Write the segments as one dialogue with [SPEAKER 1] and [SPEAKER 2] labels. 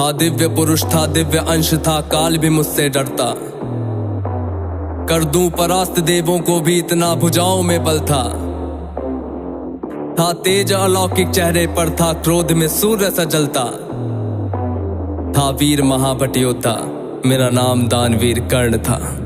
[SPEAKER 1] था दिव्य पुरुष था, दिव्य अंश था, काल भी मुझसे डरता। कर दूं परास्त देवों को भी, इतना भुजाओं में बल था तेज अलौकिक चेहरे पर था, क्रोध में सूर्य सा जलता। था वीर महाभट योद्धा, मेरा नाम दानवीर कर्ण था।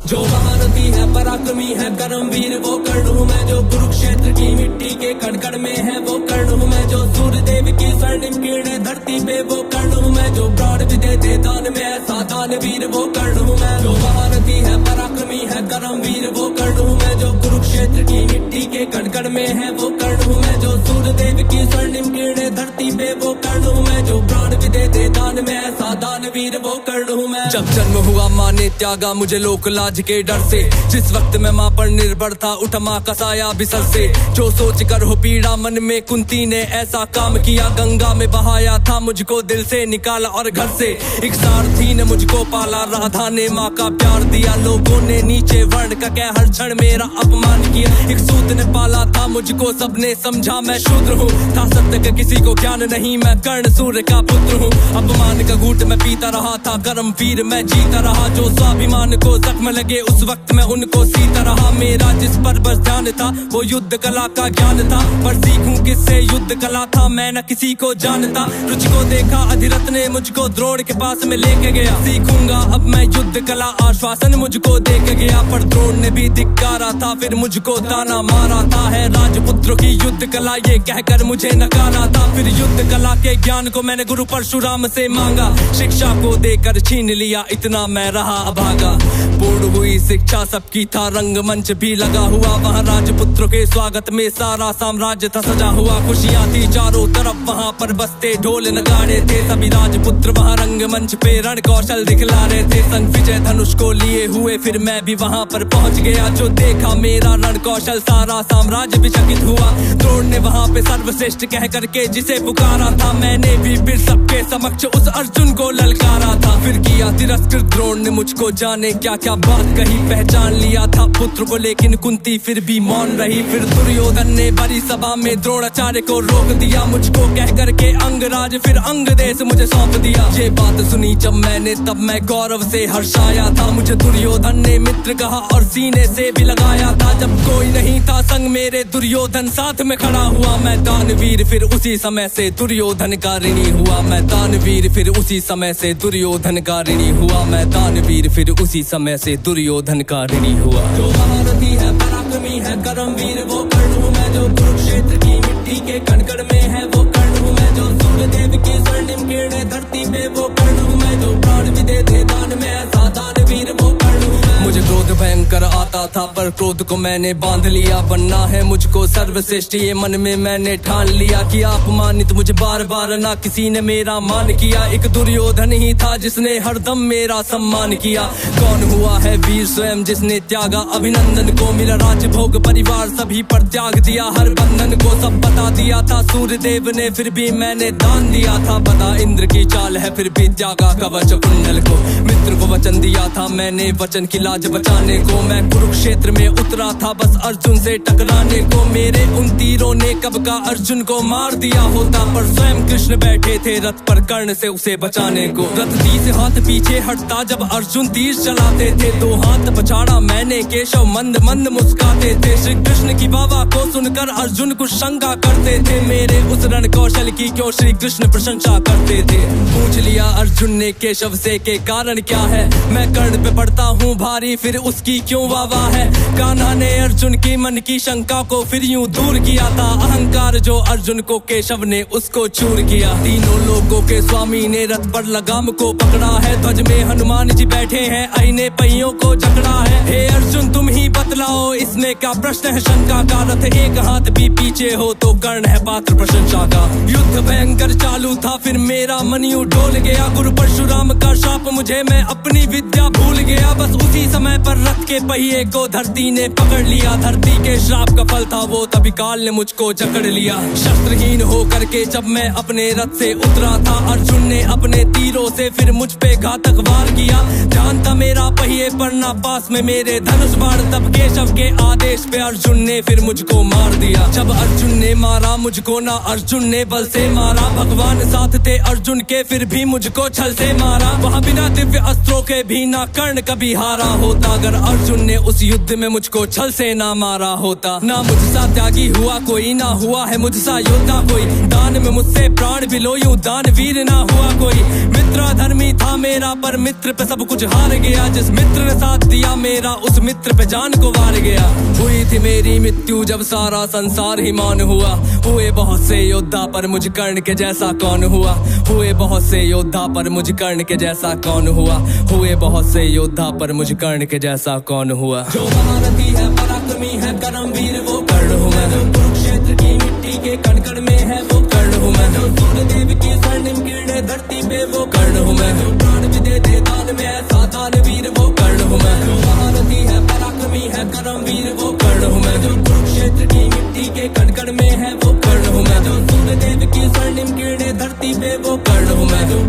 [SPEAKER 1] जो महारथी है, पराक्रमी है, कर्मवीर वो कर्ण हूँ मैं। जो कुरुक्षेत्र की मिट्टी के कण-कण में है वो कर्ण हूँ मैं। जो सूर्यदेव की स्वर्णिम किरणें धरती पे वो कर्ण हूँ मैं। जो प्राण भी दे दान में ऐसा दानवीर वो कर्ण हूँ मैं। जो महारथी है, पराक्रमी है, कर्मवीर वो कर्ण हूँ मैं। जो कुरुक्षेत्र की मिट्टी के कण-कण में है वो कर्ण हूँ मैं। जो सूर्यदेव की स्वर्णिम किरणें धरती पे वो कर्ण हूँ मैं। जो प्राण भी दे दान में ऐसा दानवीर वो कर्ण हूँ मैं। जब जन्म हुआ माँ ने त्यागा मुझे लोक लाज के डर से, जिस वक्त मैं माँ पर निर्भर था, उठ माँ का साया बिसर से। जो सोच कर हो पीड़ा मन में, कुंती ने ऐसा काम किया, गंगा में बहाया था मुझको, दिल से निकाला और घर से। एक सारथी ने मुझको पाला, राधा ने माँ का प्यार दिया। लोगों ने नीचे वर्ण का कह हर क्षण मेरा अपमान किया। एक सूत ने पाला था मुझको, सबने समझा मैं शूद्र हूँ। था सत्य का किसी को ज्ञान नहीं, मैं कर्ण सूर्य का पुत्र हूँ। अपमान का घूंट मैं पीता रहा था, कर्मवीर मैं जीता रहा। जो स्वाभिमान को जख्म लगे उस वक्त मैं उनको सीता रहा। मेरा जिस पर बस ध्यान था वो युद्ध कला का ज्ञान था, पर सीखूं किससे युद्ध कला था मैं न किसी को जानता। रुचि को देखा अधिरथ ने मुझको द्रोण के पास में लेके गया। सीखूंगा अब मैं युद्ध कला, आश्वासन मुझको दे के गया। पर द्रोण ने भी धिक्कारा था, फिर मुझको ताना मारा था। है राजपुत्रों की युद्ध कला ये कहकर मुझे नकारा था। फिर युद्ध कला के ज्ञान को मैंने गुरु परशुराम से मांगा, शिक्षा को देकर छीन लिया, इतना मैं रहा अभागा। पूर्ण हुई शिक्षा सबकी, था रंगमंच भी लगा हुआ। वहाँ राजपुत्रों के स्वागत में सारा साम्राज्य था सजा हुआ। खुशियाँ थी चारों तरफ, वहाँ पर बजते ढोल नगाड़े थे। सभी राजपुत्र वहाँ रंगमंच पे रण कौशल दिखला रहे थे। संग विजय धनुष को लिए हुए फिर मैं भी वहाँ पर पहुँच गया। जो देखा मेरा रण कौशल, सारा साम्राज्य भी चकित हुआ। द्रोण ने वहाँ पे सर्वश्रेष्ठ कह करके जिसे पुकारा था, मैंने भी फिर सबके समक्ष उस अर्जुन को ललकारा था। फिर किया तिरस्कृत द्रोण ने मुझको, जाने क्या क्या बात कही। पहचान लिया था पुत्र को लेकिन कुंती फिर भी मौन रही। फिर दुर्योधन ने बड़ी सभा में द्रोणाचार्य को रोक दिया, मुझको कह करके अंगराज फिर अंग देश मुझे सौंप दिया। ये बात सुनी जब मैंने तब मैं गौरव से हर्षाया था। मुझे दुर्योधन ने मित्र कहा और सीने से भी लगाया था। जब कोई नहीं था संग मेरे, दुर्योधन साथ में खड़ा हुआ। मैं दानवीर फिर उसी समय से दुर्योधन का ऋणी हुआ। मैं दानवीर फिर उसी समय से दुर्योधन का ऋणी हुआ। मैं दानवीर फिर उसी समय से दुर्योधन का ऋणी हुआ। जो महारथी है, पराक्रमी है, कर्मवीर वो कर्ण हूँ मैं। जो कुरुक्षेत्र की मिट्टी के कण-कण में है वो कर्ण हूँ मैं। जो सूर्यदेव की स्वर्णिम किरणें धरती पे वो कर्ण हूँ मैं। जो प्राण भी दे दान में ऐसा दानवीर वो कर्ण हूँ मैं। मुझे क्रोध भयंकर आता था, पर क्रोध को मैंने बांध लिया। बनना है मुझको सर्वश्रेष्ठ ये मन में मैंने ठान लिया। कि अपमानित मुझे बार बार ना किसी ने मेरा मान किया। एक दुर्योधन ही था जिसने हरदम मेरा सम्मान किया। कौन हुआ है वीर स्वयं जिसने त्यागा अभिनंदन को। मेरा राज्य भोग परिवार सभी पर त्याग दिया, हर बंधन को सब बता दिया था। सूर्यदेव ने फिर भी मैंने दान दिया था। बता इंद्र की चाल है फिर भी त्यागा कवच कुंडल को। मित्र को वचन दिया था मैंने, वचन की लाज बचाने को। मैं कुरुक्षेत्र में उतरा था बस अर्जुन से टकराने को। मेरे उन तीरों ने कब का अर्जुन को मार दिया होता, पर स्वयं कृष्ण बैठे थे रथ पर कर्ण से उसे बचाने को। रथ 30 हाथ पीछे हटता जब अर्जुन तीर चलाते थे। 2 हाथ पछाड़ा मैंने, केशव मंद मंद मुस्काते थे। श्री कृष्ण की बाबा को सुनकर अर्जुन कुछ शंका करते थे। मेरे उस रण कौशल की क्यों श्री कृष्ण प्रशंसा करते थे। पूछ लिया अर्जुन ने केशव से के कारण क्या है। मैं कर्ण पे पड़ता हूँ भारी फिर उसकी क्यों वाह है। कान्हा ने अर्जुन की मन की शंका को फिर यूं दूर किया था। अहंकार जो अर्जुन को केशव ने उसको चूर किया। तीनों लोगों के स्वामी ने रथ पर लगाम को पकड़ा है। ध्वज में हनुमान जी बैठे हैं, आईने पहियों को जकड़ा है। हे अर्जुन तुम ही बतलाओ इसमें क्या प्रश्न है शंका का। रथ एक हाथ भी पीछे हो तो कर्ण है पात्र प्रशंसा का। युद्ध भयंकर चालू था फिर मेरा मन यूं डोल गया। गुरु परशुराम का शाप मुझे, मैं अपनी विद्या भूल गया। बस उसी समय पर रथ के पहिए घोड़े को धरती ने पकड़ लिया। धरती के श्राप का फल था वो, तभी काल ने मुझको जकड़ लिया। शस्त्रहीन हो करके जब मैं अपने रथ से उतरा था, अर्जुन ने अपने तीरों से फिर मुझ पे घातक वार किया। ध्यान था मेरा पहिए पर ना पास में मेरे धनुष बाण, तब केशव के आदेश पे अर्जुन ने फिर मुझको मार दिया। जब अर्जुन ने मारा मुझको ना अर्जुन ने बल से मारा, भगवान साथ थे अर्जुन के फिर भी मुझको छल से मारा। वहाँ बिना दिव्य अस्त्रों के भी ना कर्ण कभी हारा होता, अगर अर्जुन ने उस युद्ध में मुझको छल से ना मारा होता। ना मुझसा त्यागी हुआ कोई, ना हुआ है मुझसा योद्धा कोई, दान में मुझसे प्राण भी लो यूं दानवीर ना हुआ कोई। मित्र धर्मी था मेरा पर मित्र पे सब कुछ हार गया, जिस मित्र ने साथ दिया मेरा उस मित्र पे जान को वार गया। हुई थी मेरी मृत्यु जब सारा संसार ही मान हुआ, हुए बहुत से योद्धा पर मुझ कर्ण के जैसा कौन हुआ। हुए बहुत से योद्धा पर मुझ कर्ण के जैसा कौन हुआ, हुए बहुत से योद्धा पर मुझ कर्ण के जैसा कौन हुआ। जो महारथी है पराक्रमी है कर्मवीर वो कर्ण हूँ मैं, जो कुरुक्षेत्र की मिट्टी के कण कण में है वो कर्ण हूँ मैं, जो सूर्यदेव की स्वर्णिम किरणें धरती पे वो कर्ण हूँ मैं, जो प्राण भी दे दे दान में ऐसा दानवीर वो कर्ण हूँ मैं। जो महारथी है पराक्रमी है कर्मवीर वो कर्ण हूँ मैं, जो कुरुक्षेत्र की मिट्टी के कण कण में है वो कर्ण हूँ मैं, जो सूर्यदेव की स्वर्णिम किरणें धरती पे वो कर्ण हूँ मैं, जो